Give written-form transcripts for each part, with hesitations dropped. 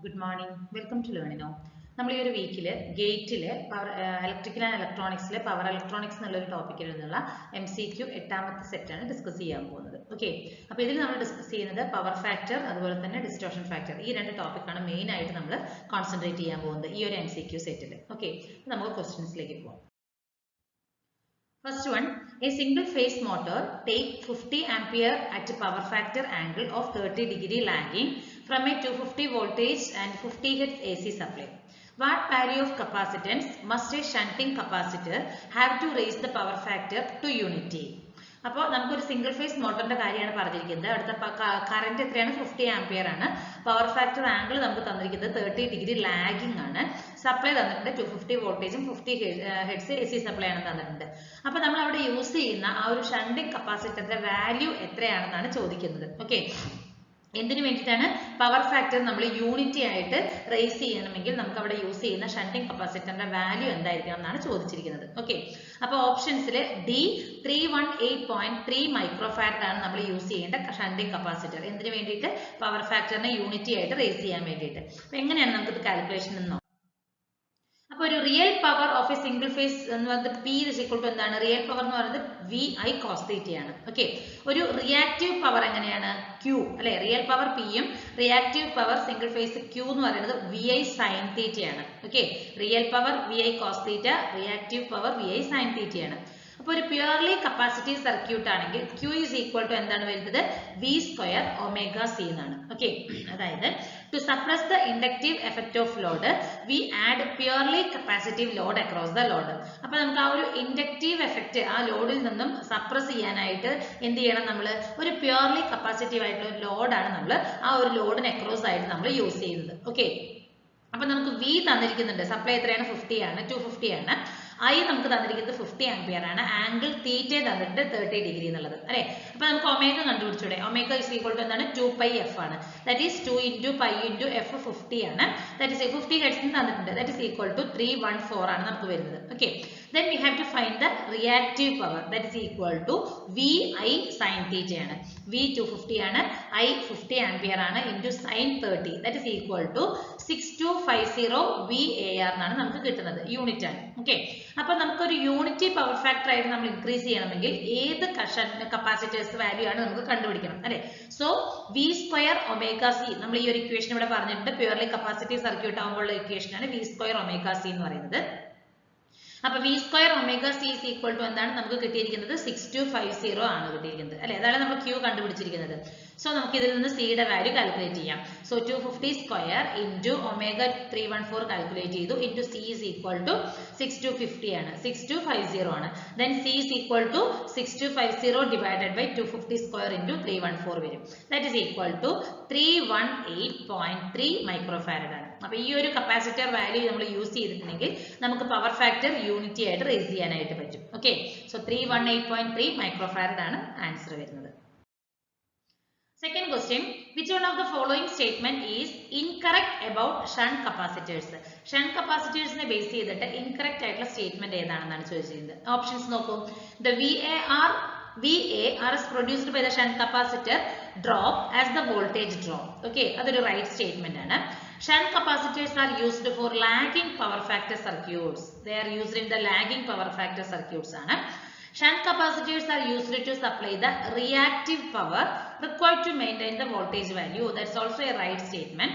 Good morning. Welcome to Learn Now. നമ്മൾ ഈ ഒരു വീക്കിൽ ഗേറ്റിൽ ഇലക്ട്രിക്കൽ ആൻഡ് ഇലക്ട്രോണിക്സിലെ പവർ ഇലക്ട്രോണിക്സ് എന്നുള്ളൊരു ടോപ്പിക്കിൽ നിന്നുള്ള MCQ 8ാമത്തെ സെറ്റാണ് ഡിസ്കസ് ചെയ്യാൻ പോകുന്നത്. ഓക്കെ, അപ്പോൾ ഇതിൽ നമ്മൾ ഡിസ്കസ് ചെയ്യുന്നത് പവർ ഫാക്ടർ അതുപോലെ തന്നെ ഡിസ്റ്റോർഷൻ ഫാക്ടർ, ഈ രണ്ട് ടോപ്പിക്കാണ് മെയിൻ ആയിട്ട് നമ്മൾ കോൺസെൻട്രേറ്റ് ചെയ്യാൻ പോകുന്നത് ഈ ഒരു MCQ സെറ്റിൽ. ഓക്കെ, നമുക്ക് ക്വസ്റ്റ്യൻസിലേക്ക് പോകാം. First one, a single phase motor take 50 ampere at a power factor angle of 30 degree lagging from a 250 voltage and 50 Hz AC supply. What value of capacitance must a shunting capacitor have to raise the power factor to unity? അപ്പോൾ നമുക്കൊരു single phase മോട്ടറിന്റെ കാര്യമാണ് പറഞ്ഞിരിക്കുന്നത്. അടുത്ത current എത്രയാണ്? 50 ampere ആണ്. Power factor angle നമുക്ക് തന്നിരിക്കുന്നത് 30 degree lagging ആണ്. സപ്ലൈ തന്നിട്ടുണ്ട് 250 വോൾട്ടേജും 50 ഹെർട്സ് AC സപ്ലൈ ആണ് തന്നിട്ടുണ്ട്. അപ്പോൾ നമ്മൾ അവിടെ യൂസ് ചെയ്യുന്ന ആ ഒരു ഷണ്ടിങ് കപ്പാസിറ്ററിന്റെ വാല്യൂ എത്രയാണെന്നാണ് ചോദിക്കുന്നത്. ഓക്കെ, എന്തിനു വേണ്ടിയിട്ടാണ്? പവർ ഫാക്ടർ നമ്മൾ യൂണിറ്റി ആയിട്ട് റേസ് ചെയ്യണമെങ്കിൽ നമുക്ക് അവിടെ യൂസ് ചെയ്യുന്ന ഷണ്ടിങ് കപ്പാസിറ്ററിന്റെ വാല്യൂ എന്തായിരിക്കണം എന്നാണ് ചോദിച്ചിരിക്കുന്നത്. ഓക്കെ, അപ്പോൾ ഓപ്ഷൻസിൽ D 318.3 മൈക്രോഫാരഡ് ആണ് നമ്മൾ യൂസ് ചെയ്യേണ്ട ഷണ്ടിങ് കപ്പാസിറ്റർ. എന്തിനു വേണ്ടിയിട്ട്? പവർ ഫാക്ടറിനെ യൂണിറ്റി ആയിട്ട് റേസ് ചെയ്യാൻ വേണ്ടിയിട്ട്. അപ്പോൾ എങ്ങനെയാണ് നമുക്ക് ഇത് കാൽക്കുലേഷൻ എന്ന് നോക്കാം. അപ്പോൾ ഒരു real power of A single phase എന്ന് പറയുന്നത് P = എന്താണ്? റിയൽ പവർ എന്ന് പറയുന്നത് VI cos θ ആണ്. ഓക്കെ, ഒരു റിയാക്റ്റീവ് പവർ എങ്ങനെയാണ്? Q അല്ലെ, റിയൽ പവർ P യും reactive power single phase Q എന്ന് പറയുന്നത് VI sin θ ആണ്. Okay, real power VI cos θ, reactive power VI sin θ ആണ്. അപ്പോൾ ഒരു പ്യുവർലി കപ്പാസിറ്റീവ് സർക്യൂട്ട് ആണെങ്കിൽ Q = എന്താണ് വരുന്നത്? V² ωc എന്നാണ്. ഓക്കെ, അതായത് to suppress the inductive effect of load we add purely capacitive load across the load. അപ്പോൾ നമുക്ക് ആ ഒരു ഇൻഡക്റ്റീവ് എഫക്റ്റ് ആ ലോഡിൽ നിന്നും സപ്രസ് ചെയ്യാനായിട്ട് എന്ത് ചെയ്യണം? നമ്മൾ ഒരു പ്യുവർലി കപ്പാസിറ്റീവ് ആയിട്ടുള്ള ഒരു ലോഡാണ് നമ്മൾ ആ ഒരു ലോഡിന് അക്രോസ് ആയിട്ട് നമ്മൾ യൂസ് ചെയ്യുന്നത്. ഓക്കെ, അപ്പോൾ നമുക്ക് V തന്നിരിക്കുന്നുണ്ട്. സപ്ലൈ എത്രയാണ്? 50 ആണ്, 250 ആണ്. I നമുക്ക് തന്നിരിക്കുന്നത് 50 ആംപിയർ ആണ്. ആംഗിൾ θ തന്നിട്ട് 30 ഡിഗ്രി എന്നുള്ളത് അല്ലേ. അപ്പോൾ നമുക്ക് ഒമേഗ കണ്ടുപിടിച്ചൂടെ? ഒമേഗ = എന്താണ്? 2πf ആണ്. ദാറ്റ് ഈസ് 2 × π × f 50 ആണ്. ദാറ്റ് ഈസ് 50 ഹെർട്സ് തന്നിട്ടുണ്ട്. ദാറ്റ് ഈസ് = 314 ആണ് നമുക്ക് വരുന്നത്. Okay, then we have to find the reactive power, that is equal to VI sin θ ആണ്. V 250 ആണ്, I 50 ആംപിയർ ആണ് into sin 30, that is equal to 6250 VAR എന്നാണ് നമുക്ക് കിട്ടുന്നത്. യൂണിറ്റ് ആണ്. ഓക്കെ, അപ്പോൾ നമുക്കൊരു യൂണിറ്റി പവർ ഫാക്ടർ ആയിട്ട് നമ്മൾ ഇൻക്രീസ് ചെയ്യണമെങ്കിൽ ഏത് കപ്പാസിറ്റേഴ്സ് വാല്യൂ ആണ് നമുക്ക് കണ്ടുപിടിക്കണം അല്ലെ. സോ V² ωc നമ്മൾ ഈ ഒരു ഇക്വേഷൻ ഇവിടെ പറഞ്ഞിട്ടുണ്ട്. പ്യുവർലി കപ്പാസിറ്റീവ് സർക്യൂട്ട് ആകുമ്പോഴുള്ള ഇക്വേഷൻ ആണ് V² ωc എന്ന് പറയുന്നത്. അപ്പോൾ V² ωc = എന്താണ് നമുക്ക് കിട്ടിയിരിക്കുന്നത്? 6250 ആണ് കിട്ടിയിരിക്കുന്നത് അല്ലെ. അതാണ് നമ്മൾ Q കണ്ടുപിടിച്ചിരിക്കുന്നത്. സോ നമുക്ക് ഇതിൽ നിന്ന് C യുടെ വാല്യൂ കാൽക്കുലേറ്റ് ചെയ്യാം. സോ 250² into ω 314 കാൽക്കുലേറ്റ് ചെയ്തു into C = 6250 ആണ്, 6250 ആണ്. Then C = 6250 divided by 250² into 314 വരും. That is equal to 318.3 microfarad ആണ്. അപ്പോൾ ഈ ഒരു കപ്പാസിറ്റർ വാല്യൂ നമ്മൾ യൂസ് ചെയ്തിട്ടുണ്ടെങ്കിൽ നമുക്ക് പവർ ഫാക്ടർ യൂണിറ്റി ആയിട്ട് റേസ് ചെയ്യാനായിട്ട് പറ്റും. ഓക്കെ, സോ 318.3 മൈക്രോഫാരഡ് ആണ് ആൻസർ വരുന്നത്. Second question, which one of the following statement is incorrect about shunt capacitors? Shunt capacitors നെ ബേസ് ചെയ്തിട്ട് ഇൻകറക്റ്റ് ആയിട്ടുള്ള സ്റ്റേറ്റ്മെന്റ് ഏതാണെന്നാണ് ചോദിച്ചിരിക്കുന്നത്. ഓപ്ഷൻസ് നോക്കൂ. The VAR is produced by the shunt capacitor drop as the voltage drop. Okay, അതൊരു right statement ആണ്. Shunt capacitors are used for lagging power factor circuits. They are used in the lagging power factor circuits ആണ്. Shunt capacitors are used to supply the reactive power required to maintain the voltage value. That's also a right statement.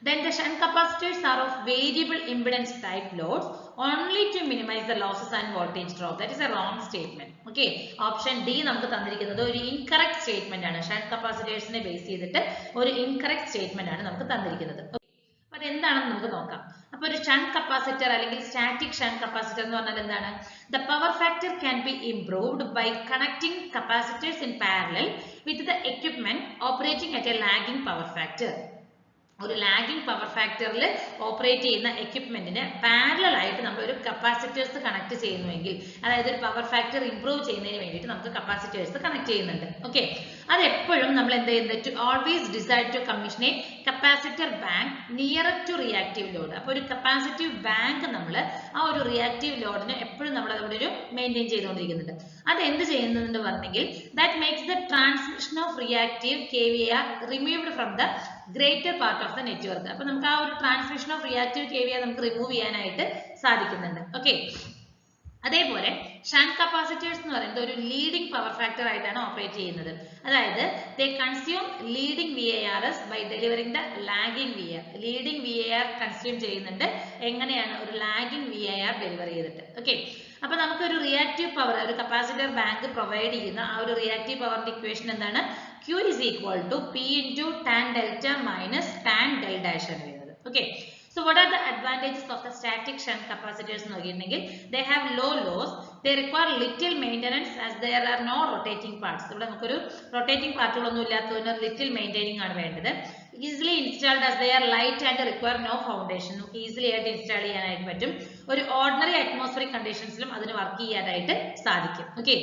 Then the shunt capacitors are of variable impedance type loads only to minimize the losses and voltage drop. That is a wrong statement. Okay, option D നമുക്ക് തന്നിരിക്കുന്നത് ഒരു incorrect statement ആണ്. Shunt കപ്പാസിറ്റേഴ്സിനെ base ചെയ്തിട്ട് ഒരു incorrect statement ആണ് നമുക്ക് തന്നിരിക്കുന്നത്. അപ്പോൾ എന്താണെന്ന് നമുക്ക് നോക്കാം. അപ്പോൾ ഒരു ഷണ്ട് കപ്പാസിറ്റർ അല്ലെങ്കിൽ സ്റ്റാറ്റിക് ഷണ്ട് കപ്പാസിറ്റർ എന്ന് പറഞ്ഞാൽ എന്താണ്? The power factor can be improved by connecting capacitors in parallel with the equipment operating at a lagging power factor. ഒരു ലാഗിംഗ് പവർ ഫാക്ടറിൽ ഓപ്പറേറ്റ് ചെയ്യുന്ന എക്യുപ്മെന്റിന് പാരലൽ ആയിട്ട് നമ്മൾ ഒരു കപ്പാസിറ്റേഴ്സ് കണക്ട് ചെയ്യുന്നുവെങ്കിൽ, അതായത് ഒരു പവർ ഫാക്ടർ ഇംപ്രൂവ് ചെയ്യുന്നതിന് വേണ്ടിയിട്ട് നമുക്ക് കപ്പാസിറ്റേഴ്സ് കണക്ട് ചെയ്യുന്നുണ്ട്. ഓക്കെ, അത് എപ്പോഴും നമ്മൾ എന്ത് ചെയ്യുന്നത്? To always decide to commission a capacitor bank nearer to reactive load. അപ്പോൾ ഒരു കപ്പാസിറ്റീവ് ബാങ്ക് നമ്മൾ ആ ഒരു റിയാക്റ്റീവ് ലോഡിന് എപ്പോഴും നമ്മൾ അവിടെ ഒരു മെയിൻറ്റെയിൻ ചെയ്തുകൊണ്ടിരിക്കുന്നുണ്ട്. അത് എന്ത് ചെയ്യുന്നുണ്ട് പറഞ്ഞെങ്കിൽ, that makes the transmission of reactive KVAR removed from the greater part of the network. അപ്പോൾ നമുക്ക് ആ ഒരു ട്രാൻസ്മിഷൻ ഓഫ് റിയാക്റ്റീവ് KVR നമുക്ക് റിമൂവ് ചെയ്യാനായിട്ട് സാധിക്കുന്നുണ്ട്. ഓക്കെ, അതേപോലെ ഷണ്ട് കപ്പാസിറ്റേഴ്സ് എന്ന് പറയുന്നത് ഒരു ലീഡിംഗ് പവർ ഫാക്ടർ ആയിട്ടാണ് ഓപ്പറേറ്റ് ചെയ്യുന്നത്. അതായത് they consume leading VARs by delivering the lagging VAR. Leading VAR consume ചെയ്യുന്നുണ്ട്. എങ്ങനെയാണ്? ഒരു ലാഗിംഗ് VAR ഡെലിവർ ചെയ്തിട്ട്. ഓക്കെ, അപ്പൊ നമുക്ക് ഒരു റിയാക്റ്റീവ് പവർ, ഒരു കപ്പാസിറ്റർ ബാങ്ക് പ്രൊവൈഡ് ചെയ്യുന്ന ആ ഒരു റിയാക്റ്റീവ് പവറിന്റെ ഇക്വേഷൻ എന്താണ്? Q is equal to P into tan delta minus tan del dash ആണ് വരുന്നത്. Okay, so what are the advantages of the static shunt capacitors എന്ന് നോക്കിയിട്ടുണ്ടെങ്കിൽ they have low loss, they require little maintenance as there are no rotating parts. ഇവിടെ നമുക്കൊരു rotating പാർട്ടുകളൊന്നും ഇല്ലാത്തതിന് little maintaining ആണ് വേണ്ടത്. Easily installed as they are light and require no foundation. നമുക്ക് easily ആയിട്ട് install ചെയ്യാനായിട്ട് പറ്റും. ഒരു ഓർഡിനറി അറ്റ്മോസ്ഫിയറിക് കണ്ടീഷൻസിലും അതിന് വർക്ക് ചെയ്യാനായിട്ട് സാധിക്കും. ഓക്കെ,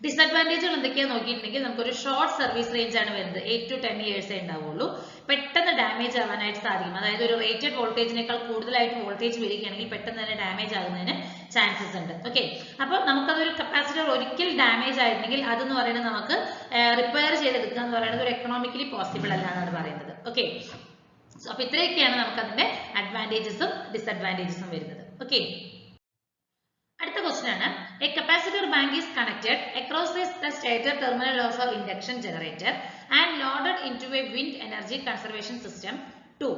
ഡിസഡ്വാൻറ്റേജുകൾ എന്തൊക്കെയാന്ന് നോക്കിയിട്ടുണ്ടെങ്കിൽ നമുക്കൊരു ഷോർട്ട് സർവീസ് റേഞ്ച് ആണ് വരുന്നത്. 8 to 10 years ഉണ്ടാവുള്ളൂ. പെട്ടെന്ന് ഡാമേജ് ആവാനായിട്ട് സാധിക്കും. അതായത് ഒരു റേറ്റഡ് വോൾട്ടേജിനേക്കാൾ കൂടുതലായിട്ട് വോൾട്ടേജ് വരികയാണെങ്കിൽ പെട്ടെന്ന് തന്നെ ഡാമേജ് ആകുന്നതിന് ചാൻസസ് ഉണ്ട്. ഓക്കെ, അപ്പോൾ നമുക്കതൊരു കപ്പാസിറ്റർ ഒരിക്കൽ ഡാമേജ് ആയിട്ടുണ്ടെങ്കിൽ അതെന്ന് പറയുന്നത് നമുക്ക് റിപ്പയർ ചെയ്തെടുക്കുക എന്ന് പറയുന്നത് ഒരു എക്കണോമിക്കലി പോസിബിൾ അല്ല എന്നാണ് പറയുന്നത്. ഓക്കെ, സോ അപ്പോൾ ഇത്രയൊക്കെയാണ് നമുക്ക് അതിന്റെ അഡ്വാൻറ്റേജസും ഡിസഡ്വാൻറ്റേജസും വരുന്നത്. ഓക്കെ, അടുത്ത ക്വസ്റ്റ്യൻ ആണ്, a capacitor bank is connected across the stator terminal of a induction generator and loaded into a wind energy conservation system 2.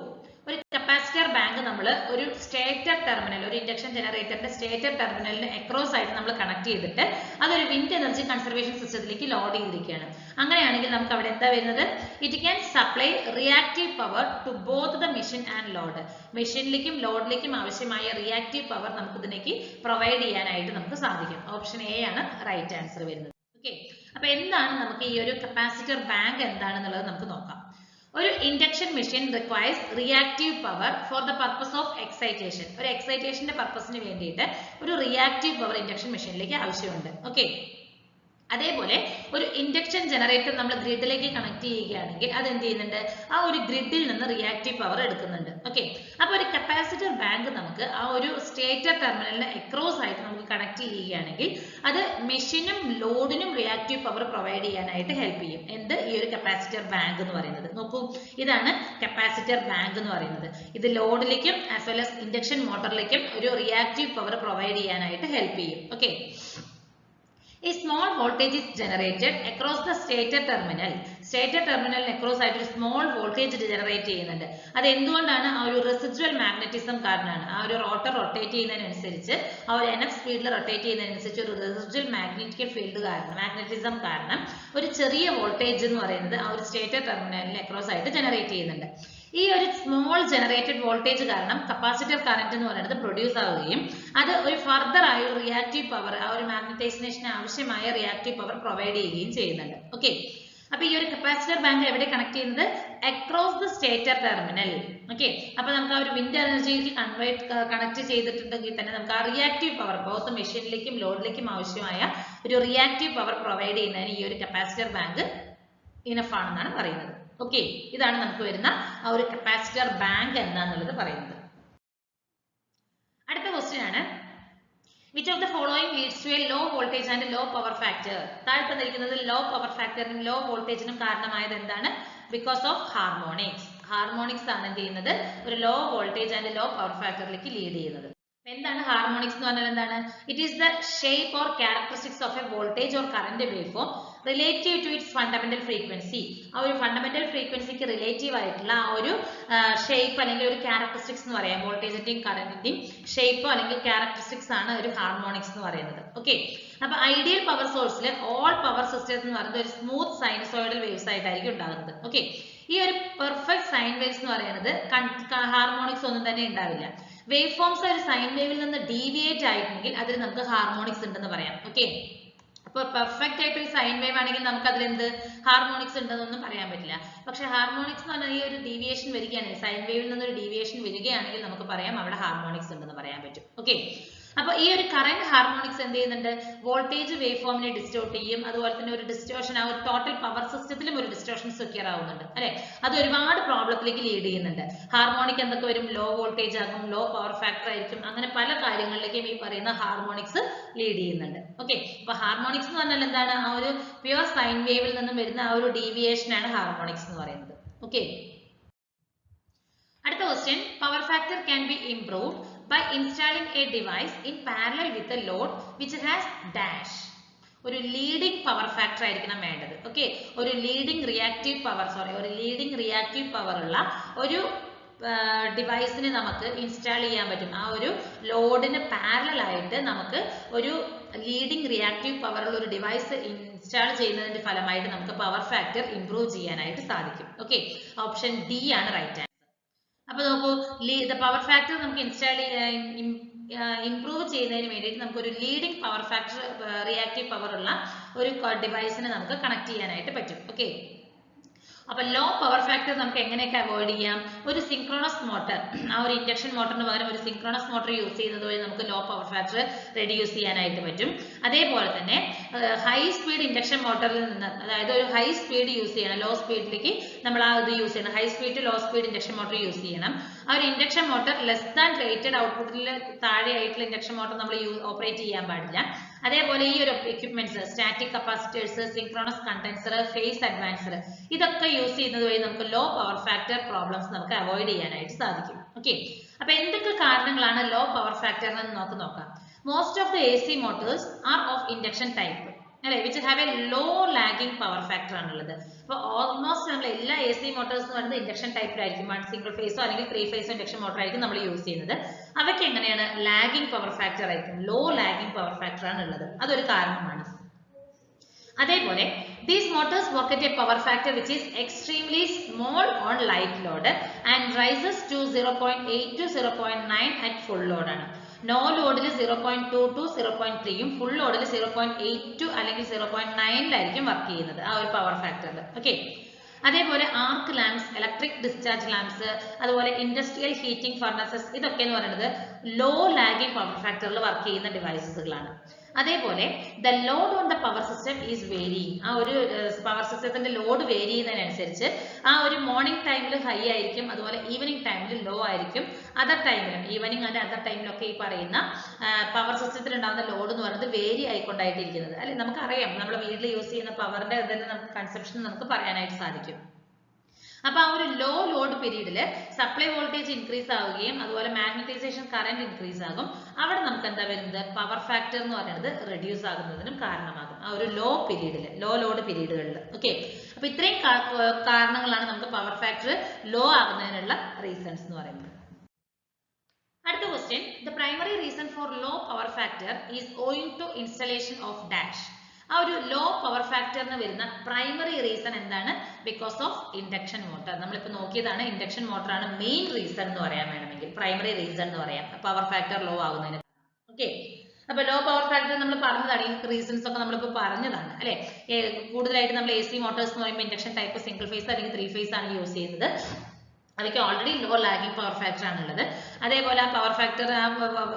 ഒരു കപ്പാസിറ്റർ ബാങ്ക് നമ്മൾ ഒരു സ്റ്റേറ്റർ ടെർമിനൽ, ഒരു ഇൻഡക്ഷൻ ജനറേറ്ററിന്റെ സ്റ്റേറ്റർ ടെർമിനലിന് അക്രോസ് ആയിട്ട് നമ്മൾ കണക്ട് ചെയ്തിട്ട് അതൊരു വിൻഡ് എനർജി കൺസർവേഷൻ സിസ്റ്റത്തിലേക്ക് ലോഡ് ചെയ്തിരിക്കുകയാണ്. അങ്ങനെയാണെങ്കിൽ നമുക്ക് അവിടെ എന്താ വരുന്നത്? It can supply reactive power to both the machine and load. മെഷീനിലേക്കും ലോഡിലേക്കും ആവശ്യമായ റിയാക്റ്റീവ് പവർ നമുക്ക് ഇതിലേക്ക് പ്രൊവൈഡ് ചെയ്യാനായിട്ട് നമുക്ക് സാധിക്കും. ഓപ്ഷൻ എ ആണ് റൈറ്റ് ആൻസർ വരുന്നത്. ഓക്കെ, അപ്പൊ എന്താണ് നമുക്ക് ഈ ഒരു കപ്പാസിറ്റർ ബാങ്ക് എന്താണെന്നുള്ളത് നമുക്ക് നോക്കാം. ഒരു induction machine requires reactive power for the purpose of excitation. ഒരു എക്സൈറ്റേഷന്റെ പർപ്പസിന് വേണ്ടിയിട്ട് ഒരു റിയാക്റ്റീവ് പവർ ഇൻഡക്ഷൻ മെഷീനിലേക്ക് ആവശ്യമുണ്ട്. ഓക്കെ, അതേപോലെ ഒരു ഇൻഡക്ഷൻ ജനറേറ്റർ നമ്മൾ ഗ്രിഡിലേക്ക് കണക്ട് ചെയ്യുകയാണെങ്കിൽ അത് എന്ത് ചെയ്യുന്നുണ്ട്? ആ ഒരു ഗ്രിഡിൽ നിന്ന് റിയാക്റ്റീവ് പവർ എടുക്കുന്നുണ്ട്. ഓക്കെ, അപ്പൊ ഒരു കപ്പാസിറ്റർ ബാങ്ക് നമുക്ക് ആ ഒരു സ്റ്റേറ്റർ ടെർമിനലിന് അക്രോസ് ആയിട്ട് നമുക്ക് കണക്ട് ചെയ്യുകയാണെങ്കിൽ അത് മെഷീനും ലോഡിനും റിയാക്റ്റീവ് പവർ പ്രൊവൈഡ് ചെയ്യാനായിട്ട് ഹെൽപ്പ് ചെയ്യും. എന്ത്? ഈ ഒരു കപ്പാസിറ്റർ ബാങ്ക് എന്ന് പറയുന്നത്. നോക്കൂ, ഇതാണ് കപ്പാസിറ്റർ ബാങ്ക് എന്ന് പറയുന്നത്. ഇത് ലോഡിലേക്കും ആസ് വെൽ ആസ് ഇൻഡക്ഷൻ മോട്ടറിലേക്കും ഒരു റിയാക്റ്റീവ് പവർ പ്രൊവൈഡ് ചെയ്യാനായിട്ട് ഹെൽപ്പ് ചെയ്യും. Okay, A small voltage is generated across the stator terminal. Stator terminal across ആയിട്ട് ഒരു small voltage generate ചെയ്യുന്നുണ്ട്. അത് എന്തുകൊണ്ടാണ്? ആ ഒരു residual magnetism കാരണമാണ്. ആ ഒരു റോട്ടർ റൊട്ടേറ്റ് ചെയ്യുന്നതിനനുസരിച്ച്, ആ ഒരു NF സ്പീഡിൽ റൊട്ടേറ്റ് ചെയ്യുന്നതിനനുസരിച്ച് ഒരു residual magnetic field കാരണം, മാഗ്നറ്റിസം കാരണം ഒരു ചെറിയ വോൾട്ടേജ് എന്ന് പറയുന്നത് ആ ഒരു സ്റ്റേറ്റർ ടെർമിനലിന് അക്രോസ് ആയിട്ട് ജനറേറ്റ് ചെയ്യുന്നുണ്ട്. ഈ ഒരു സ്മോൾ ജനറേറ്റഡ് വോൾട്ടേജ് കാരണം കപ്പാസിറ്റർ കറന്റ് എന്ന് പറയുന്നത് പ്രൊഡ്യൂസ് ആവുകയും അത് ഒരു ഫർദർ ആയ ഒരു റിയാക്റ്റീവ് പവർ, ആ ഒരു മാഗ്നറ്റൈസേഷന് ആവശ്യമായ റിയാക്റ്റീവ് പവർ പ്രൊവൈഡ് ചെയ്യുകയും ചെയ്യുന്നുണ്ട്. ഓക്കെ, അപ്പൊ ഈ ഒരു കപ്പാസിറ്റർ ബാങ്ക് എവിടെ കണക്ട് ചെയ്യുന്നത്? Across the stator terminal. Okay, അപ്പൊ നമുക്ക് ആ ഒരു വിൻഡ് എനർജിക്ക് കണക്ട് ചെയ്തിട്ടുണ്ടെങ്കിൽ തന്നെ നമുക്ക് ആ റിയാക്റ്റീവ് പവർ ബോത്ത് മെഷീനിലേക്കും ലോഡിലേക്കും ആവശ്യമായ ഒരു റിയാക്റ്റീവ് പവർ പ്രൊവൈഡ് ചെയ്യുന്നതിന് ഈ ഒരു കപ്പാസിറ്റർ ബാങ്ക് ഇനഫ് ആണെന്നാണ് പറയുന്നത്. ഓക്കെ, ഇതാണ് നമുക്ക് വരുന്ന ആ ഒരു കപ്പാസിറ്റർ ബാങ്ക് എന്താന്നുള്ളത് പറയുന്നത്. അടുത്ത ക്വസ്റ്റ്യൻ ആണ്, which of the following leads to a low voltage and low power factor? താഴെ തന്നിരിക്കുന്നത് ലോ പവർ ഫാക്ടറിനും ലോ വോൾട്ടേജിനും കാരണമായത് എന്താണ്? Because of harmonics. ഹാർമോണിക്സ് ആണ് എന്ത് ചെയ്യുന്നത്? ഒരു low voltage and low power ഫാക്ടറിലേക്ക് ലീഡ് ചെയ്യുന്നത്. എന്താണ് ഹാർമോണിക്സ് എന്ന് പറഞ്ഞാൽ എന്താണ്? It is the shape or characteristics of a voltage or current waveform relative to its fundamental frequency. ആ ഒരു ഫണ്ടമെന്റൽ ഫ്രീക്വൻസിക്ക് റിലേറ്റീവ് ആയിട്ടുള്ള ആ ഒരു ഷേപ്പ് അല്ലെങ്കിൽ ഒരു ക്യാരക്ടറിസ്റ്റിക്സ് എന്ന് പറയാം. വോൾട്ടേജിന്റെയും കറന്റിന്റെയും ഷേപ്പോ അല്ലെങ്കിൽ ക്യാരക്ടറിസ്റ്റിക്സ് ആണ് ഒരു ഹാർമോണിക്സ് എന്ന് പറയുന്നത്. ഓക്കെ, അപ്പൊ ഐഡിയൽ പവർ സോഴ്സിൽ ഓൾ പവർ സിസ്റ്റം എന്ന് പറയുന്നത് ഒരു സ്മൂത്ത് സൈനസോയിഡൽ വേവ്സ് ആയിട്ടായിരിക്കും ഉണ്ടാകുന്നത്. ഓക്കെ, ഈ ഒരു പെർഫെക്റ്റ് സൈൻ വേവ്സ് എന്ന് പറയുന്നത് ഹാർമോണിക്സ് ഒന്നും തന്നെ ഉണ്ടാവില്ല. വേവ് ഫോംസ് ഒരു സൈൻ വേവിൽ നിന്ന് ഡീവിയേറ്റ് ആയിട്ടുണ്ടെങ്കിൽ അതിൽ നമുക്ക് ഹാർമോണിക്സ് ഉണ്ടെന്ന് പറയാം. ഓക്കെ, അപ്പോൾ പെർഫെക്റ്റ് ആയിട്ട് ഒരു സൈൻ വേവ് ആണെങ്കിൽ നമുക്ക് അതിൽ എന്ത് ഹാർമോണിക്സ് ഉണ്ടെന്നൊന്നും പറയാൻ പറ്റില്ല. പക്ഷെ ഹാർമോണിക്സ് എന്ന് പറഞ്ഞാൽ ഈ ഒരു ഡീവിയേഷൻ വരികയാണെങ്കിൽ, സൈൻ വേവിൽ നിന്നൊരു ഡീവിയേഷൻ വരികയാണെങ്കിൽ നമുക്ക് പറയാം അവിടെ ഹാർമോണിക്സ് ഉണ്ടെന്ന് പറയാൻ പറ്റും. ഓക്കെ, അപ്പോൾ ഈ ഒരു കറന്റ് ഹാർമോണിക്സ് എന്ത് ചെയ്യുന്നുണ്ട്? വോൾട്ടേജ് വേവ് ഫോമിനെ ഡിസ്റ്റോർട്ട് ചെയ്യും. അതുപോലെ തന്നെ ഒരു ഡിസ്റ്റോർഷൻ, ആ ഒരു ടോട്ടൽ പവർ സിസ്റ്റത്തിലും ഒരു ഡിസ്റ്റോർഷൻ സെക്യൂർ ആവുന്നുണ്ട് അല്ലെ. അത് ഒരുപാട് പ്രോബ്ലത്തിലേക്ക് ലീഡ് ചെയ്യുന്നുണ്ട്. ഹാർമോണിക് എന്തൊക്കെ വരും? ലോ വോൾട്ടേജ് ആകും, ലോ പവർ ഫാക്ടർ ആയിരിക്കും, അങ്ങനെ പല കാര്യങ്ങളിലേക്കും ഈ പറയുന്ന ഹാർമോണിക്സ് ലീഡ് ചെയ്യുന്നുണ്ട്. ഓക്കെ, അപ്പൊ ഹാർമോണിക്സ് എന്ന് പറഞ്ഞാൽ എന്താണ്? ആ ഒരു പ്യുവർ സൈൻ വേവിൽ നിന്നും വരുന്ന ആ ഒരു ഡീവിയേഷൻ ആണ് ഹാർമോണിക്സ് എന്ന് പറയുന്നത്. ഓക്കെ. അടുത്ത question, power factor can be improved by installing a device in parallel with a load which has dash. ഒരു ലീഡിംഗ് പവർ ഫാക്ടർ ആയിരിക്കണം വേണ്ടത്. ഓക്കെ, ഒരു ലീഡിംഗ് റിയാക്റ്റീവ് പവർ ഉള്ള ഒരു ഡിവൈസിന് നമുക്ക് ഇൻസ്റ്റാൾ ചെയ്യാൻ പറ്റും. ആ ഒരു ലോഡിന് പാരലൽ ആയിട്ട് നമുക്ക് ഒരു ലീഡിംഗ് റിയാക്റ്റീവ് പവർ ഉള്ള ഒരു ഡിവൈസ് ഇൻസ്റ്റാൾ ചെയ്യുന്നതിന്റെ ഫലമായിട്ട് നമുക്ക് പവർ ഫാക്ടർ ഇംപ്രൂവ് ചെയ്യാനായിട്ട് സാധിക്കും. ഓക്കെ, ഓപ്ഷൻ ഡി ആണ് റൈറ്റ് ആൻസർ. അപ്പോൾ നോക്കൂ, പവർ ഫാക്ടർ നമുക്ക് ഇംപ്രൂവ് ചെയ്യുന്നതിന് വേണ്ടിയിട്ട് നമുക്ക് ഒരു leading power factor reactive power ഉള്ള ഒരു ഡിവൈസിനെ നമുക്ക് കണക്ട് ചെയ്യാനായിട്ട് പറ്റും. ഓക്കെ, അപ്പൊ ലോ പവർ ഫാക്ടർ നമുക്ക് എങ്ങനെയൊക്കെ അവോയ്ഡ് ചെയ്യാം? ഒരു സിൻക്രോണസ് മോട്ടർ, ആ ഒരു ഇൻഡക്ഷൻ മോട്ടറിന് പകരം ഒരു സിൻക്രോണസ് മോട്ടർ യൂസ് ചെയ്യുന്നത് വഴി നമുക്ക് ലോ പവർ ഫാക്ടർ റെഡ്യൂസ് ചെയ്യാനായിട്ട് പറ്റും. അതേപോലെ തന്നെ ഹൈ സ്പീഡ് ഇൻഡക്ഷൻ മോട്ടറിൽ നിന്ന്, അതായത് ഒരു ഹൈ സ്പീഡ് യൂസ് ചെയ്യണം, ലോ സ്പീഡിലേക്ക് നമ്മൾ ആ ഇത് യൂസ് ചെയ്യണം, high speed to low speed induction motor use ചെയ്യണം. ആ ഒരു induction motor less than rated ഔട്ട്പുട്ടിൽ താഴെയായിട്ടുള്ള ഇൻഡക്ഷൻ മോട്ടർ നമ്മൾ ഓപ്പറേറ്റ് ചെയ്യാൻ പാടില്ല. അതേപോലെ ഈ ഒരു equipments, static capacitors, synchronous condenser, phase advancer, ഇതൊക്കെ യൂസ് ചെയ്യുന്നത് വഴി നമുക്ക് ലോ പവർ ഫാക്ടർ പ്രോബ്ലംസ് നമുക്ക് അവോയ്ഡ് ചെയ്യാനായിട്ട് സാധിക്കും. ഓക്കെ, അപ്പൊ എന്തൊക്കെ കാരണങ്ങളാണ് ലോ പവർ ഫാക്ടറിന് നമുക്ക് നോക്കാം. Most of the AC motors are of induction type, അല്ലെ, which have a low lagging power factor ആണുള്ളത്. അപ്പൊ ഓൾമോസ്റ്റ് നമ്മൾ എല്ലാ AC മോട്ടോഴ്സ് എന്ന് പറയുന്നത് ഇൻഡക്ഷൻ ടൈപ്പിലായിരിക്കും. സിംഗിൾ ഫേസോ അല്ലെങ്കിൽ 3 ഫേസോ ഇൻഡക്ഷൻ മോട്ടർ ആയിരിക്കും നമ്മൾ യൂസ് ചെയ്യുന്നത്. അവയ്ക്ക് എങ്ങനെയാണ് ലാഗിംഗ് പവർ ഫാക്ടർ ആയിരിക്കും, ലോ ലാഗിംഗ് പവർ ഫാക്ടർ ആണ് ഉള്ളത്. അതൊരു കാരണമാണ്. അതേപോലെ these motors work at a power factor which is extremely small on light load and rises to 0.8 to 0.9 at full load ആണ്. നോ ലോഡിൽ 0.2 to 0.3 യും ഫുൾ ലോഡിൽ 0.82 അല്ലെങ്കിൽ 0.9 വർക്ക് ചെയ്യുന്നത് ആ ഒരു പവർ ഫാക്ടറിൽ. ഓക്കെ, അതേപോലെ ആർക്ക് ലാംപ്സ്, ഇലക്ട്രിക് ഡിസ്ചാർജ് ലാംപ്സ്, അതുപോലെ ഇൻഡസ്ട്രിയൽ ഹീറ്റിംഗ് ഫർണസസ്, ഇതൊക്കെ എന്ന് പറയുന്നത് ലോ ലാഗിംഗ് പവർ ഫാക്ടറിൽ വർക്ക് ചെയ്യുന്ന ഡിവൈസസുകളാണ്. അതേപോലെ the load on the power system is varying, ആ ഒരു പവർ സിസ്റ്റത്തിന്റെ ലോഡ് വേരി ചെയ്യുന്നതിനനുസരിച്ച് ആ ഒരു മോർണിംഗ് ടൈമിൽ ഹൈ ആയിരിക്കും, അതുപോലെ ഈവനിങ് ടൈമിൽ ലോ ആയിരിക്കും. അതർ ടൈമിലും, ഈവനിങ് ആൻഡ് അതർ ടൈമിലൊക്കെ ഈ പറയുന്ന പവർ സിസ്റ്റത്തിൽ ഉണ്ടാകുന്ന ലോഡ് എന്ന് പറയുന്നത് വേരി ആയിക്കൊണ്ടായിട്ടിരിക്കുന്നത്. അല്ലെ, നമുക്കറിയാം നമ്മുടെ വീട്ടിൽ യൂസ് ചെയ്യുന്ന പവറിന്റെ ഇതിന്റെ നമുക്ക് കൺസെപ്ഷൻ നമുക്ക് പറയാനായിട്ട് സാധിക്കും. അപ്പൊ ആ ഒരു ലോ ലോഡ് പീരീഡിൽ സപ്ലൈ വോൾട്ടേജ് ഇൻക്രീസ് ആവുകയും അതുപോലെ മാഗ്നറ്റൈസേഷൻ കറന്റ് ഇൻക്രീസ് ആകും. അവിടെ നമുക്ക് എന്താ വരുന്നത്, പവർ ഫാക്ടർ എന്ന് പറയുന്നത് റെഡ്യൂസ് ആകുന്നതിനും കാരണമാകും ആ ഒരു ലോ പീരീഡിൽ, ലോ ലോഡ് പീരീഡുകളിൽ. ഓക്കെ, അപ്പൊ ഇത്രയും കാരണങ്ങളാണ് നമുക്ക് പവർ ഫാക്ടർ ലോ ആകുന്നതിനുള്ള റീസൺസ് എന്ന് പറയുന്നത്. അടുത്ത question, the primary reason for low power factor is owing to installation of dash. ആ ഒരു ലോ പവർ ഫാക്ടറിന് വരുന്ന പ്രൈമറി റീസൺ എന്താണ്? Because of induction motor. നമ്മളിപ്പോൾ നോക്കിയതാണ്, ഇൻഡക്ഷൻ മോട്ടർ ആണ് മെയിൻ റീസൺ എന്ന് പറയാൻ വേണമെങ്കിൽ, പ്രൈമറി റീസൺ എന്ന് പറയാം പവർ ഫാക്ടർ ലോ ആകുന്നതിന്. ഓക്കെ, അപ്പൊ ലോ പവർ ഫാക്ടർ നമ്മൾ പറഞ്ഞതാണ്, ഈ റീസൺസ് ഒക്കെ നമ്മളിപ്പോൾ പറഞ്ഞതാണ് അല്ലെ. കൂടുതലായിട്ട് നമ്മൾ AC മോട്ടോഴ്സ് എന്ന് പറയുമ്പോൾ ഇൻഡക്ഷൻ ടൈപ്പ് സിംഗിൾ ഫേസ് അല്ലെങ്കിൽ 3 ഫേസ് ആണ് യൂസ് ചെയ്യുന്നത്. അവയ്ക്ക് already low lagging power factor ആണുള്ളത്. അതേപോലെ ആ പവർ ഫാക്ടർ,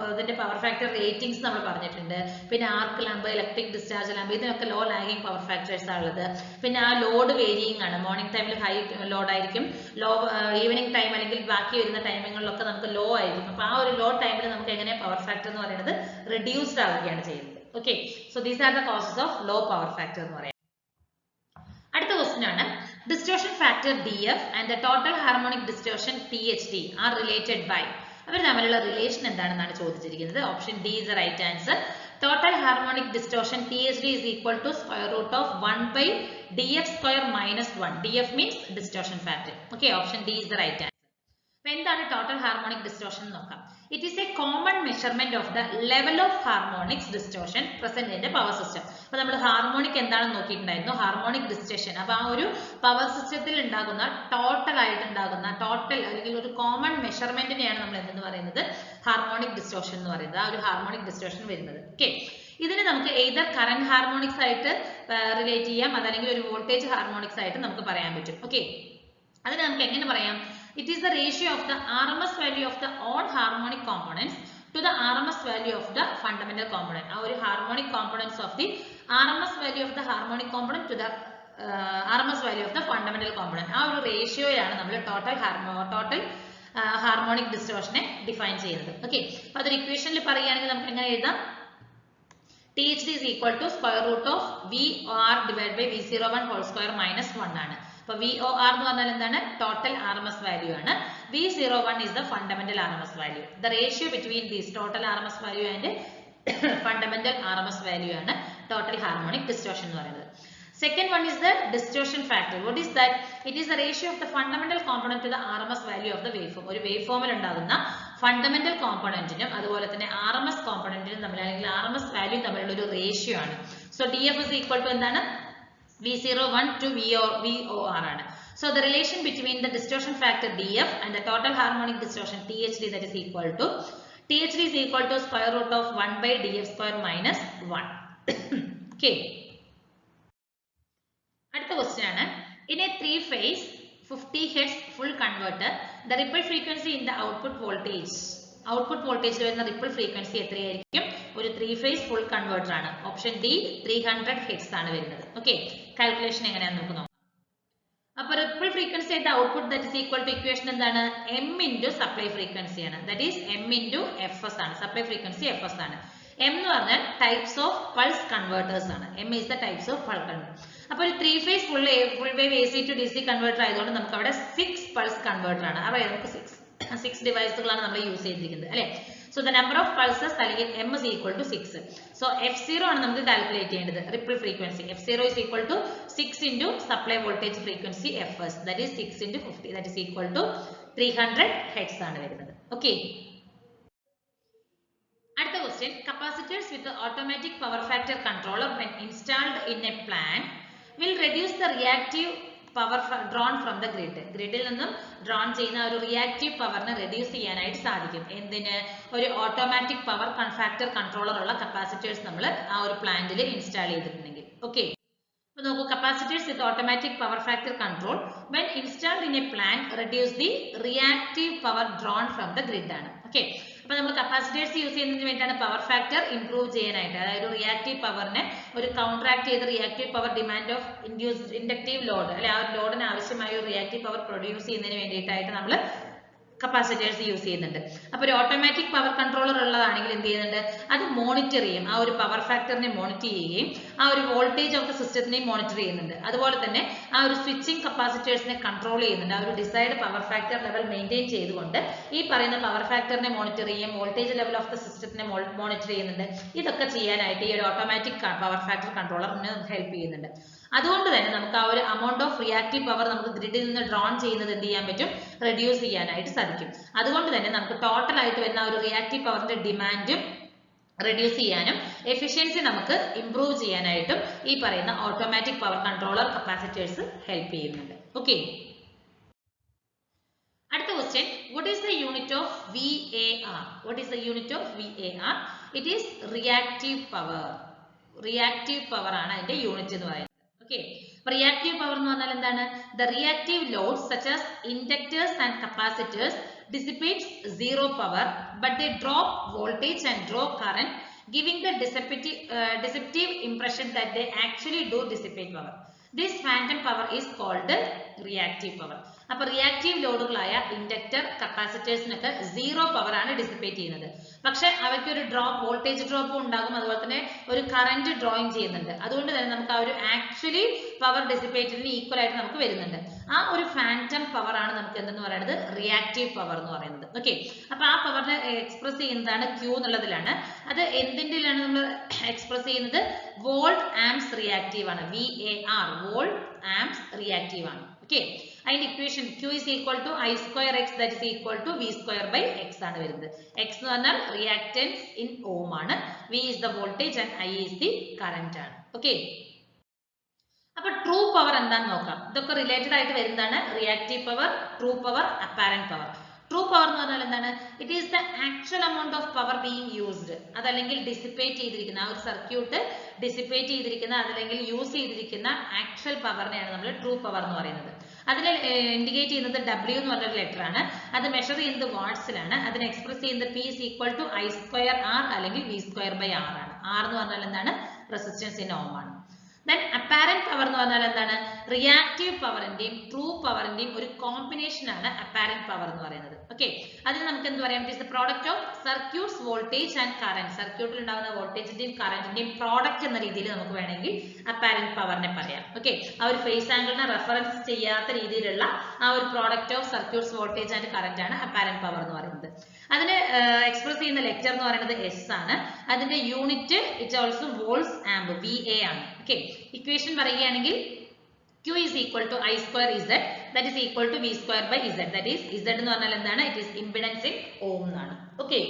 അതിന്റെ പവർ ഫാക്ടർ റേറ്റിംഗ്സ് നമ്മൾ പറഞ്ഞിട്ടുണ്ട്. പിന്നെ arc lamp, electric discharge lamp, ഇതിനൊക്കെ ലോ ലാഗിംഗ് പവർ ഫാക്ടേഴ്സ് ആണുള്ളത്. പിന്നെ ആ ലോഡ് വേരിയിങ് ആണ്, മോർണിംഗ് ടൈമിൽ ഹൈ ലോഡ് ആയിരിക്കും, ലോ ഈവനിങ് ടൈം അല്ലെങ്കിൽ ബാക്കി വരുന്ന ടൈമിങ്ങളിലൊക്കെ നമുക്ക് ലോ ആയിരിക്കും. അപ്പൊ ആ ഒരു ലോ ടൈമിൽ നമുക്ക് എങ്ങനെ പവർ ഫാക്ടർ എന്ന് പറയുന്നത് റെഡ്യൂസ്ഡ് ആവുകയാണ് ചെയ്യുന്നത്. Okay, so these are the causes of low power factor എന്ന് പറയുന്നത്. അടുത്ത ക്വസ്റ്റ്യൻ ആണ്, distortion factor DF and the total harmonic distortion THD are related by. അവർ തമ്മിലുള്ള റിലേഷൻ എന്താണെന്നാണ് ചോദിച്ചിരിക്കുന്നത്. Option D is the right answer. Total harmonic distortion THD is equal to square root of 1 by DF square minus 1. DF means distortion factor. Okay, option D is the right answer. അപ്പോൾ എന്താണ് total harmonic distortion എന്ന് നോക്കാം. It is A common measurement of the level of harmonics distortion present in the power system. അപ്പൊ നമ്മൾ harmonic എന്താണെന്ന് നോക്കിയിട്ടുണ്ടായിരുന്നു, harmonic distortion. അപ്പൊ ആ ഒരു പവർ സിസ്റ്റത്തിൽ ഉണ്ടാകുന്ന ടോട്ടൽ അല്ലെങ്കിൽ ഒരു കോമൺ മെഷർമെന്റിനെയാണ് നമ്മൾ എന്തെന്ന് പറയുന്നത്, ഹാർമോണിക് ഡിസ്റ്റോർഷൻ എന്ന് പറയുന്നത്. ആ ഒരു ഹാർമോണിക് ഡിസ്റ്റോർഷൻ വരുന്നത്. ഓക്കെ, ഇതിന് നമുക്ക് എയ്തർ കറന്റ് ഹാർമോണിക്സ് ആയിട്ട് റിലേറ്റ് ചെയ്യാം, അതല്ലെങ്കിൽ ഒരു വോൾട്ടേജ് ഹാർമോണിക്സ് ആയിട്ട് നമുക്ക് പറയാൻ പറ്റും. ഓക്കെ, അതിന് നമുക്ക് എങ്ങനെ പറയാം? It is the ratio of the RMS value of the odd harmonic components to the RMS value of the fundamental component. ആ ഒരു harmonic components of the RMS value of the harmonic component to the RMS value of the fundamental component. ആ ഒരു റേഷ്യോയാണ് നമ്മൾ total harmonic ഡിസ്റ്റോർഷനെ define ചെയ്യുന്നത്. Okay, അപ്പൊ അതൊരു ഇക്വേഷനിൽ പറയുകയാണെങ്കിൽ നമുക്ക് എങ്ങനെ എഴുതാം? THD is equal to square root of VR divided by V01 whole square minus 1 ആണ്. അപ്പോൾ VOR എന്ന് പറഞ്ഞാൽ എന്താണ്? ടോട്ടൽ RMS വാല്യൂ ആണ്. V01 is the fundamental RMS value. The ratio between these total RMS value and fundamental RMS value ആണ് total harmonic distortion എന്ന് പറയുന്നത്. Second one is the distortion factor. What is that? It is the ratio of the fundamental component to the RMS value of the waveform. ഒരു waveformൽ ഉണ്ടാകുന്ന fundamental componentനും അതുപോലെ തന്നെ RMS componentനും തമ്മിൽ അല്ലെങ്കിൽ RMS value തമ്മിലുള്ള ഒരു ratio ആണ്. So DF is equal to എന്താണ്? V01 to VOR ആണ്. So the relation between the distortion factor DF and the total harmonic distortion THD, that is equal to THD is equal to square root of 1 by DF square minus 1. Okay. അടുത്ത question ആണ്. In a 3-phase 50 Hz full converter, the ripple frequency in the output voltage വരുന്ന ripple frequency എത്രയായിരിക്കും? ഒരു 3-phase full converter ആണ്. Option D 300 Hz ആണ് വരുന്നത്. Okay, calculation എങ്ങനെയാണെന്ന് നമുക്ക് നോക്കാം. അപ്പോൾ ripple frequency at the output, that is equal to equation എന്താണ്? M into supply frequency ആണ്. That is M into Fs ആണ്. Supply frequency Fs ആണ്. M എന്ന് പറഞ്ഞാൽ types of pulse converters ആണ്. M is the types of pulse converter. അപ്പോൾ ഒരു 3-phase full wave AC to DC converter ആയതുകൊണ്ട് നമുക്ക് അവിടെ 6 pulse converter ആണ്. അപ്പോൾ നമുക്ക് 6 ഡിവൈസുകളാണ് നമ്മൾ യൂസ് ചെയ്തിരിക്കുന്നത് അല്ലേ? So the number of pulses അല്ലെങ്കിൽ M is equal to 6. So F0 ആണ് നമുക്ക് കാൽക്കുലേറ്റ് ചെയ്യേണ്ടത്. Ripple frequency F0 is equal to 6 into supply voltage frequency Fs, that is 6 into 50, that is equal to 300 Hz ആണ് വരുന്നത്. Okay. അടുത്ത question, capacitors with the automatic power factor controller when installed in a plant will reduce the reactive power drawn from the grid. ഗ്രിഡിൽ നിന്നും drawn ചെയ്യുന്ന ഒരു reactive പവറിനെ reduce ചെയ്യാനായിട്ട് സാധിക്കും. എന്തിന്? ഒരു ഓട്ടോമാറ്റിക് പവർ ഫാക്ടർ കൺട്രോളർ ഉള്ള കപ്പാസിറ്റേഴ്സ് നമ്മൾ ആ ഒരു പ്ലാന്റിൽ ഇൻസ്റ്റാൾ ചെയ്തിട്ടുണ്ടെങ്കിൽ. ഓക്കെ, അപ്പോൾ നോക്കൂ, capacitors with automatic power factor control when installed in a plant reduce the reactive power drawn from the grid ആണ്. ഓക്കെ, അപ്പോൾ നമ്മൾ കപ്പാസിറ്റേഴ്സ് യൂസ് ചെയ്യുന്നതിന് വേണ്ടിയാണ് പവർ ഫാക്ടർ ഇംപ്രൂവ് ചെയ്യാനായിട്ട്, അതായത് റിയാക്റ്റീവ് പവറിനെ ഒരു കൗണ്ടറാക്ട് ചെയ്ത് reactive power demand of inductive load അല്ലെ, ആ ഒരു ലോഡിന് ആവശ്യമായ ഒരു റിയാക്റ്റീവ് പവർ പ്രൊഡ്യൂസ് ചെയ്യുന്നതിന് വേണ്ടിയിട്ടായിട്ട് നമ്മൾ കപ്പാസിറ്റേഴ്സ് യൂസ് ചെയ്യുന്നുണ്ട്. അപ്പോൾ ഒരു ഓട്ടോമാറ്റിക് പവർ കൺട്രോളർ ഉള്ളതാണെങ്കിൽ എന്ത് ചെയ്യുന്നുണ്ട്? അത് മോണിറ്റർ ചെയ്യും, ആ ഒരു പവർ ഫാക്ടറിനെ മോണിറ്റർ ചെയ്യുകയും ആ ഒരു വോൾട്ടേജ് ഓഫ് ദ സിസ്റ്റത്തിനെയും മോണിറ്റർ ചെയ്യുന്നുണ്ട്. അതുപോലെ തന്നെ ആ ഒരു സ്വിച്ചിങ് കപ്പാസിറ്റേഴ്സിനെ കൺട്രോൾ ചെയ്യുന്നുണ്ട്. ആ ഒരു desired power factor level maintain ചെയ്തുകൊണ്ട് ഈ പറയുന്ന പവർ ഫാക്ടറിനെ മോണിറ്റർ ചെയ്യും, വോൾട്ടേജ് ലെവൽ ഓഫ് ദ സിസ്റ്റത്തിനെ മോണിറ്റർ ചെയ്യുന്നുണ്ട്. ഇതൊക്കെ ചെയ്യാനായിട്ട് ഈ ഒരു ഓട്ടോമാറ്റിക് പവർ ഫാക്ടർ കൺട്രോളറിന് ഹെൽപ്പ് ചെയ്യുന്നുണ്ട്. അതുകൊണ്ട് തന്നെ നമുക്ക് ആ ഒരു amount of reactive power നമുക്ക് ഗ്രിഡിൽ നിന്ന് ഡ്രോൺ ചെയ്യുന്നത് എന്ത് ചെയ്യാൻ പറ്റും? റെഡ്യൂസ് ചെയ്യാനായിട്ട് സാധിക്കും. അതുകൊണ്ട് തന്നെ നമുക്ക് ടോട്ടൽ ആയിട്ട് വരുന്ന ഒരു റിയാക്റ്റീവ് പവറിന്റെ ഡിമാൻഡും റെഡ്യൂസ് ചെയ്യാനും എഫിഷ്യൻസി നമുക്ക് ഇംപ്രൂവ് ചെയ്യാനായിട്ടും ഈ പറയുന്ന automatic power controller capacitors help ചെയ്യുന്നുണ്ട്. ഓക്കെ, അടുത്ത question, what is the unit of VAR? What is the unit of VAR? It is reactive power. Reactive power ആണ് അതിന്റെ യൂണിറ്റ് എന്ന് പറയുന്നത്. Okay, reactive power എന്ന് പറഞ്ഞാൽ എന്താണ്? The reactive loads such as inductors and capacitors dissipates zero power, but they drop voltage and draw current, giving the deceptive impression that they actually do dissipate power. This phantom power is called reactive power. അപ്പോൾ reactive ലോഡുകളായ inductor കപ്പാസിറ്റേഴ്സിനൊക്കെ zero power ആണ് dissipate ചെയ്യുന്നത്. പക്ഷെ അവയ്ക്ക് ഒരു voltage drop ഉണ്ടാകും, അതുപോലെ തന്നെ ഒരു കറന്റ് ഡ്രോയിങ് ചെയ്യുന്നുണ്ട്. അതുകൊണ്ട് തന്നെ നമുക്ക് ആ ഒരു ആക്ച്വലി പവർ ഡിസിപ്പേറ്റഡിന് ഈക്വൽ ആയിട്ട് നമുക്ക് വരുന്നുണ്ട്. ആ ഒരു ഫാൻറ്റം പവർ ആണ് നമുക്ക് എന്തെന്ന് പറയുന്നത്? റിയാക്റ്റീവ് പവർ എന്ന് പറയുന്നത്. ഓക്കെ, അപ്പൊ ആ പവറിനെ എക്സ്പ്രസ് ചെയ്യുന്നതാണ് Q എന്നുള്ളതിലാണ്. അത് എന്തിൻ്റെലാണ് നമ്മൾ എക്സ്പ്രസ് ചെയ്യുന്നത്? വോൾട്ട് ആംപ്സ് റിയാക്റ്റീവ് ആണ്. VAR, വോൾട്ട് ആംപ്സ് റിയാക്റ്റീവ് ആണ്. ഓക്കെ, അതിന്റെ equation Q is equal to I square X, that is equal to V square by X ആണ് വരുന്നത്. X എന്ന് പറഞ്ഞാൽ റിയാക്റ്റൻസ് ഇൻ ഓം ആണ്, V is the voltage and I is the current ആണ്. Okay, അപ്പൊ true power എന്താണെന്ന് നോക്കാം. ഇതൊക്കെ റിലേറ്റഡ് ആയിട്ട് വരുന്നതാണ്. Reactive power, true power, apparent power. True power എന്ന് പറഞ്ഞാൽ എന്താണ്? It is the actual amount of power being used. അതല്ലെങ്കിൽ ഡിസിപ്പേറ്റ് ചെയ്തിരിക്കുന്ന ആ ഒരു സർക്യൂട്ട് ഡിസിപ്പേറ്റ് ചെയ്തിരിക്കുന്ന അതല്ലെങ്കിൽ യൂസ് ചെയ്തിരിക്കുന്ന ആക്ച്വൽ പവറിനെയാണ് നമ്മൾ ട്രൂ പവർ എന്ന് പറയുന്നത്. അതിൽ ഇൻഡിക്കേറ്റ് ചെയ്യുന്നത് W എന്ന് പറഞ്ഞൊരു ലെറ്റർ ആണ്. അത് മെഷർ ചെയ്യുന്നത് വാട്ട്സിലാണ്. അതിനെ എക്സ്പ്രസ് ചെയ്യുന്നത് P is equal to I square R അല്ലെങ്കിൽ V square by R ആണ്. R എന്ന് പറഞ്ഞാൽ എന്താണ്? റെസിസ്റ്റൻസ് ഇൻ ഓം ആണ്. Then apparent power എന്ന് പറഞ്ഞാൽ എന്താണ്? റിയാക്റ്റീവ് പവറിന്റെയും ട്രൂ പവറിന്റെയും ഒരു കോമ്പിനേഷൻ ആണ് apparent power എന്ന് പറയുന്നത്. ഓക്കെ, അതിന് നമുക്ക് എന്ത് പറയാം? It is the product of circuits voltage and current. സർക്യൂട്ടിൽ ഉണ്ടാകുന്ന വോൾട്ടേജിന്റെയും കറന്റിന്റെയും പ്രോഡക്റ്റ് എന്ന രീതിയിൽ നമുക്ക് വേണമെങ്കിൽ apparent പവറിനെ പറയാം. ഓക്കെ, ആ ഒരു ഫേസ് ആംഗിളിനെ റെഫറൻസ് ചെയ്യാത്ത രീതിയിലുള്ള ആ ഒരു product of circuits voltage and current ആണ് apparent പവർ എന്ന് പറയുന്നത്. അതിനെ എക്സ്പ്രസ് ചെയ്യുന്ന ലെക്ചർ എന്ന് പറയുന്നത് S ആണ്. അതിന്റെ unit it also volts amp VA ആണ്. ഓക്കെ, ഇക്വേഷൻ പറയുകയാണെങ്കിൽ Q is equal to I square Z, that is equal to V square by Z. That is Z എന്ന് പറഞ്ഞാൽ എന്താണ്? It is impedance in ohm എന്നാണ്. Okay,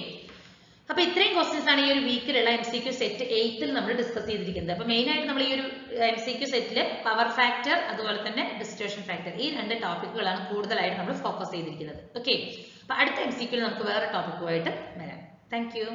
അപ്പൊ ഇത്രയും questions ആണ് ഈ ഒരു വീക്കിലുള്ള MCQ സെറ്റ് 8ൽ നമ്മൾ ഡിസ്കസ് ചെയ്തിരിക്കുന്നത്. അപ്പൊ മെയിൻ ആയിട്ട് നമ്മൾ ഈ ഒരു MCQ സെറ്റില് പവർ ഫാക്ടർ അതുപോലെ തന്നെ ഡിസ്റ്റോർഷൻ ഫാക്ടർ ഈ രണ്ട് ടോപ്പിക്കുകളാണ് കൂടുതലായിട്ട് നമ്മൾ ഫോക്കസ് ചെയ്തിരിക്കുന്നത്. ഓക്കെ, അപ്പൊ അടുത്ത MCQ നമുക്ക് വേറെ ടോപ്പിക്കുമായിട്ട് വരാം. Thank you.